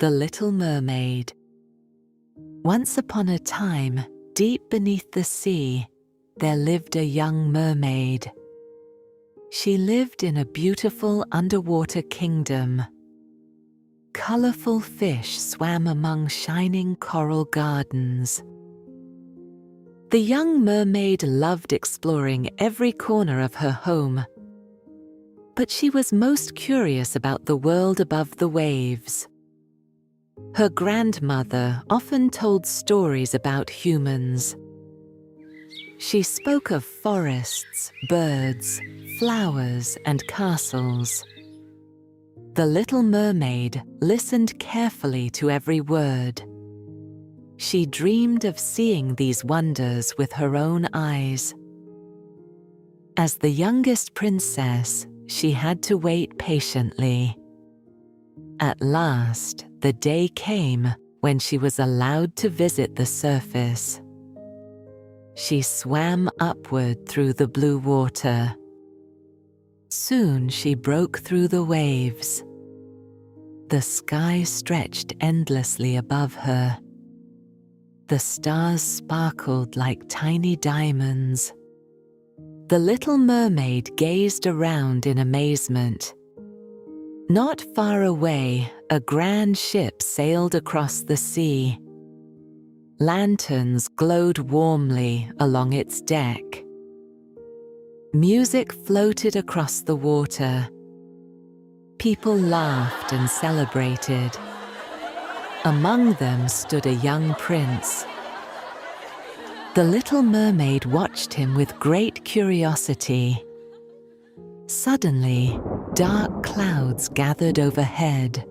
The Little Mermaid. Once upon a time, deep beneath the sea, there lived a young mermaid. She lived in a beautiful underwater kingdom. Colorful fish swam among shining coral gardens. The young mermaid loved exploring every corner of her home, but she was most curious about the world above the waves. Her grandmother often told stories about humans. She spoke of forests, birds, flowers, and castles. The Little Mermaid listened carefully to every word. She dreamed of seeing these wonders with her own eyes. As the youngest princess, she had to wait patiently. At last, the day came when she was allowed to visit the surface. She swam upward through the blue water. Soon she broke through the waves. The sky stretched endlessly above her. The stars sparkled like tiny diamonds. The Little Mermaid gazed around in amazement. Not far away, a grand ship sailed across the sea. Lanterns glowed warmly along its deck. Music floated across the water. People laughed and celebrated. Among them stood a young prince. The Little Mermaid watched him with great curiosity. Suddenly, dark clouds gathered overhead.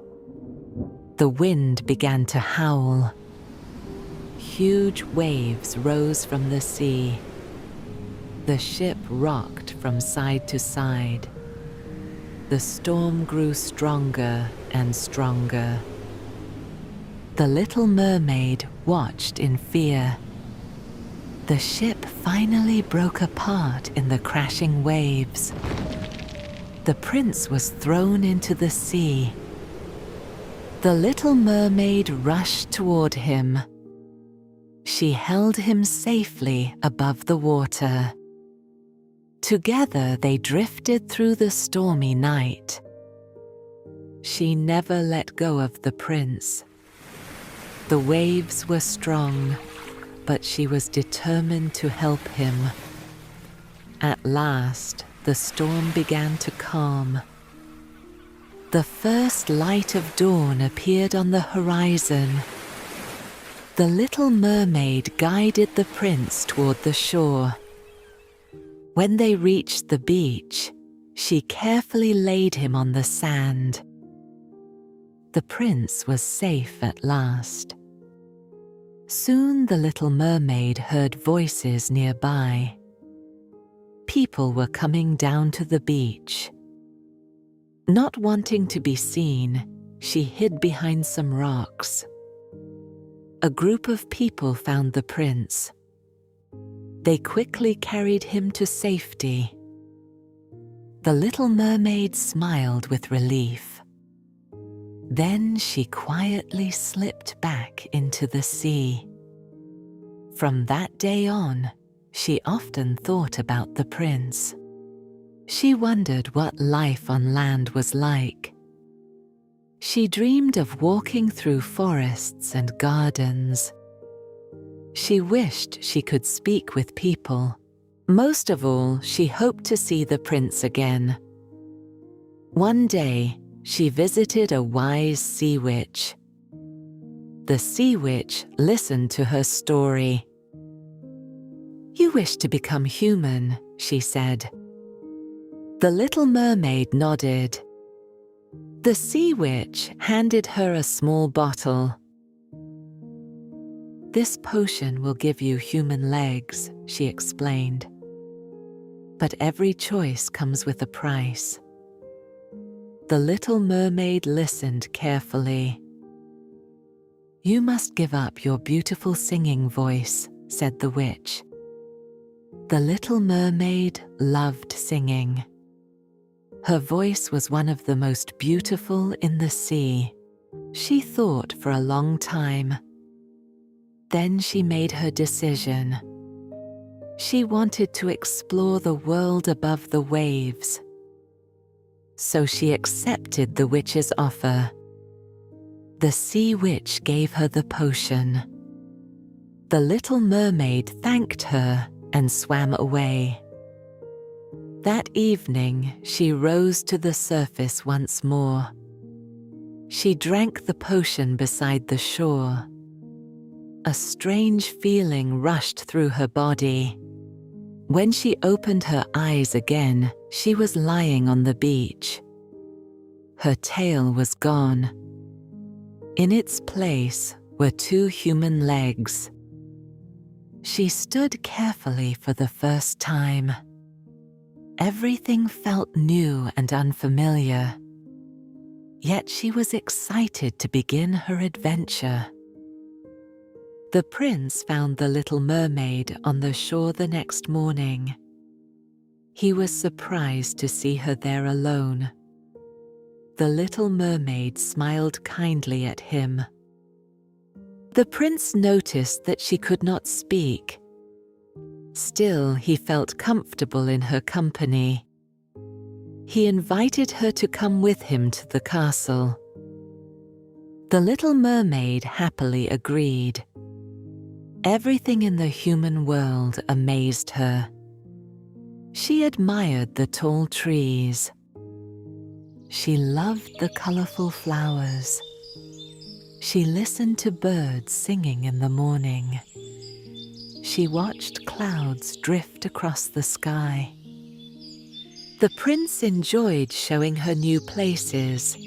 The wind began to howl. Huge waves rose from the sea. The ship rocked from side to side. The storm grew stronger and stronger. The Little Mermaid watched in fear. The ship finally broke apart in the crashing waves. The prince was thrown into the sea. The Little Mermaid rushed toward him. She held him safely above the water. Together they drifted through the stormy night. She never let go of the prince. The waves were strong, but she was determined to help him. At last, the storm began to calm. The first light of dawn appeared on the horizon. The Little Mermaid guided the prince toward the shore. When they reached the beach, she carefully laid him on the sand. The prince was safe at last. Soon the Little Mermaid heard voices nearby. People were coming down to the beach. Not wanting to be seen, she hid behind some rocks. A group of people found the prince. They quickly carried him to safety. The Little Mermaid smiled with relief. Then she quietly slipped back into the sea. From that day on, she often thought about the prince. She wondered what life on land was like. She dreamed of walking through forests and gardens. She wished she could speak with people. Most of all, she hoped to see the prince again. One day, she visited a wise sea witch. The sea witch listened to her story. "You wish to become human," she said. The Little Mermaid nodded. The sea witch handed her a small bottle. "This potion will give you human legs," she explained. "But every choice comes with a price." The Little Mermaid listened carefully. "You must give up your beautiful singing voice," said the witch. The Little Mermaid loved singing. Her voice was one of the most beautiful in the sea. She thought for a long time. Then she made her decision. She wanted to explore the world above the waves. So she accepted the witch's offer. The sea witch gave her the potion. The little mermaid thanked her and swam away. That evening, she rose to the surface once more. She drank the potion beside the shore. A strange feeling rushed through her body. When she opened her eyes again, she was lying on the beach. Her tail was gone. In its place were 2 human legs. She stood carefully for the first time. Everything felt new and unfamiliar. Yet she was excited to begin her adventure. The prince found the little mermaid on the shore the next morning. He was surprised to see her there alone. The little mermaid smiled kindly at him. The prince noticed that she could not speak. Still, he felt comfortable in her company. He invited her to come with him to the castle. The little mermaid happily agreed. Everything in the human world amazed her. She admired the tall trees. She loved the colorful flowers. She listened to birds singing in the morning. She watched clouds drift across the sky. The prince enjoyed showing her new places.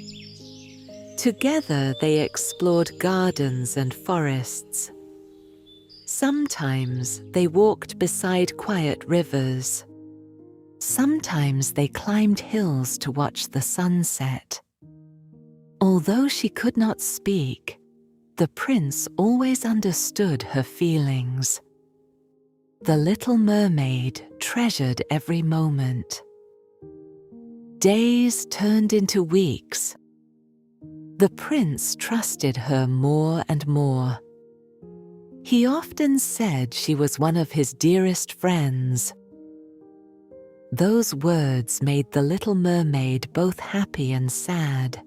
Together they explored gardens and forests. Sometimes they walked beside quiet rivers. Sometimes they climbed hills to watch the sunset. Although she could not speak, the prince always understood her feelings. The little mermaid treasured every moment. Days turned into weeks. The prince trusted her more and more. He often said she was one of his dearest friends. Those words made the little mermaid both happy and sad.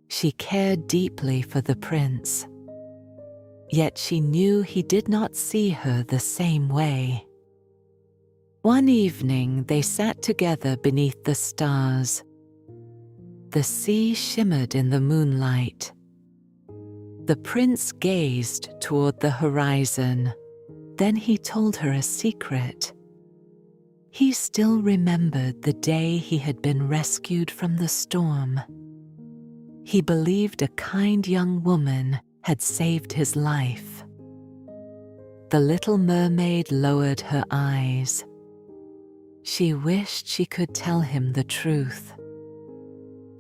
She cared deeply for the prince. Yet she knew he did not see her the same way. One evening they sat together beneath the stars. The sea shimmered in the moonlight. The prince gazed toward the horizon. Then he told her a secret. He still remembered the day he had been rescued from the storm. He believed a kind young woman had saved his life. The little mermaid lowered her eyes. She wished she could tell him the truth.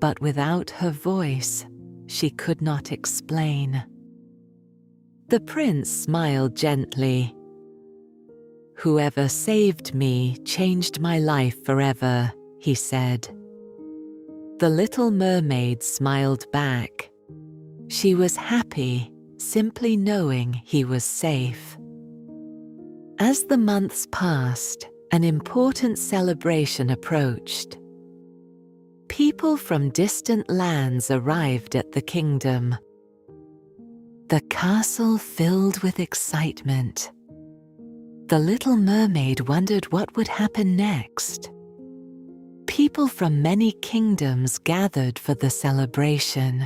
But without her voice, she could not explain. The prince smiled gently. "Whoever saved me changed my life forever," he said. The little mermaid smiled back. She was happy, simply knowing he was safe. As the months passed, an important celebration approached. People from distant lands arrived at the kingdom. The castle filled with excitement. The little mermaid wondered what would happen next. People from many kingdoms gathered for the celebration.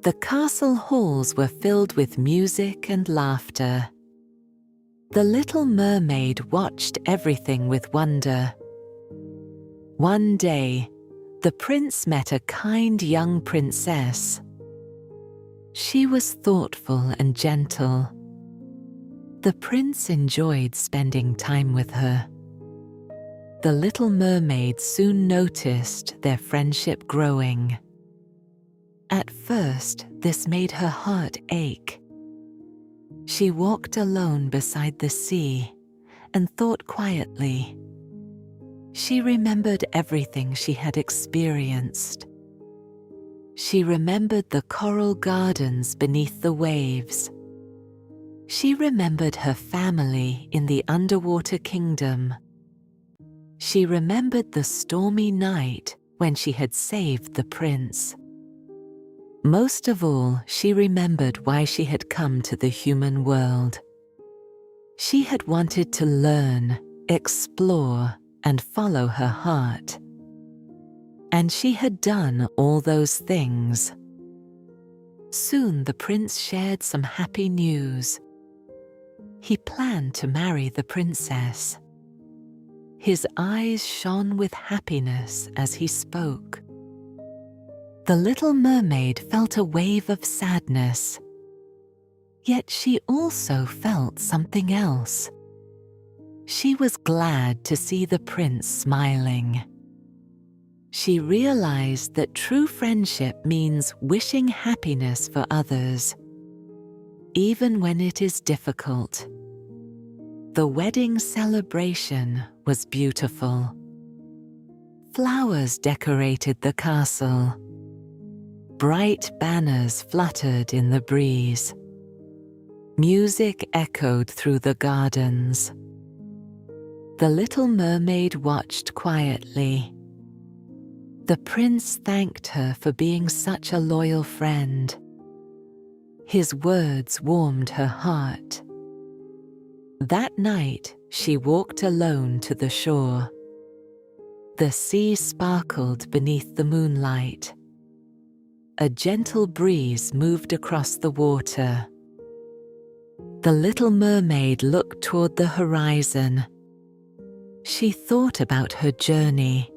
The castle halls were filled with music and laughter. The little mermaid watched everything with wonder. One day, the prince met a kind young princess. She was thoughtful and gentle. The prince enjoyed spending time with her. The little mermaid soon noticed their friendship growing. At first, this made her heart ache. She walked alone beside the sea and thought quietly. She remembered everything she had experienced. She remembered the coral gardens beneath the waves. She remembered her family in the underwater kingdom. She remembered the stormy night when she had saved the prince. Most of all, she remembered why she had come to the human world. She had wanted to learn, explore, and follow her heart. And she had done all those things. Soon the prince shared some happy news. He planned to marry the princess. His eyes shone with happiness as he spoke. The little mermaid felt a wave of sadness. Yet she also felt something else. She was glad to see the prince smiling. She realized that true friendship means wishing happiness for others, even when it is difficult. The wedding celebration was beautiful. Flowers decorated the castle. Bright banners fluttered in the breeze. Music echoed through the gardens. The little mermaid watched quietly. The prince thanked her for being such a loyal friend. His words warmed her heart. That night, she walked alone to the shore. The sea sparkled beneath the moonlight. A gentle breeze moved across the water. The little mermaid looked toward the horizon. She thought about her journey.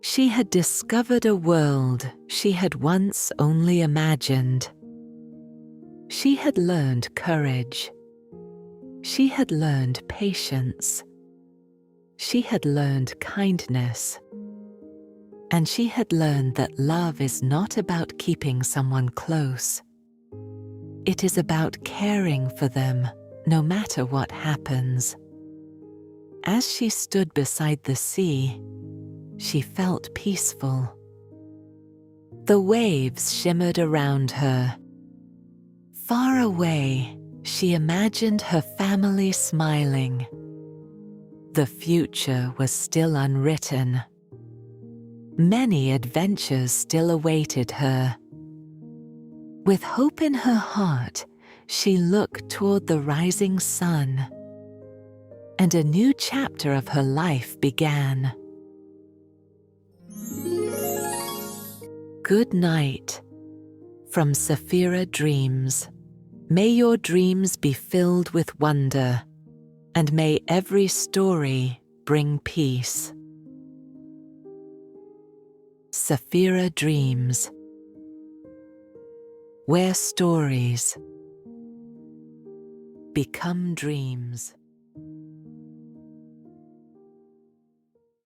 She had discovered a world she had once only imagined. She had learned courage. She had learned patience. She had learned kindness. And she had learned that love is not about keeping someone close. It is about caring for them, no matter what happens. As she stood beside the sea, she felt peaceful. The waves shimmered around her. Far away, she imagined her family smiling. The future was still unwritten. Many adventures still awaited her. With hope in her heart, she looked toward the rising sun. And a new chapter of her life began. Good night. From Safira Dreams. May your dreams be filled with wonder, and may every story bring peace. Safira Dreams. Where stories become dreams.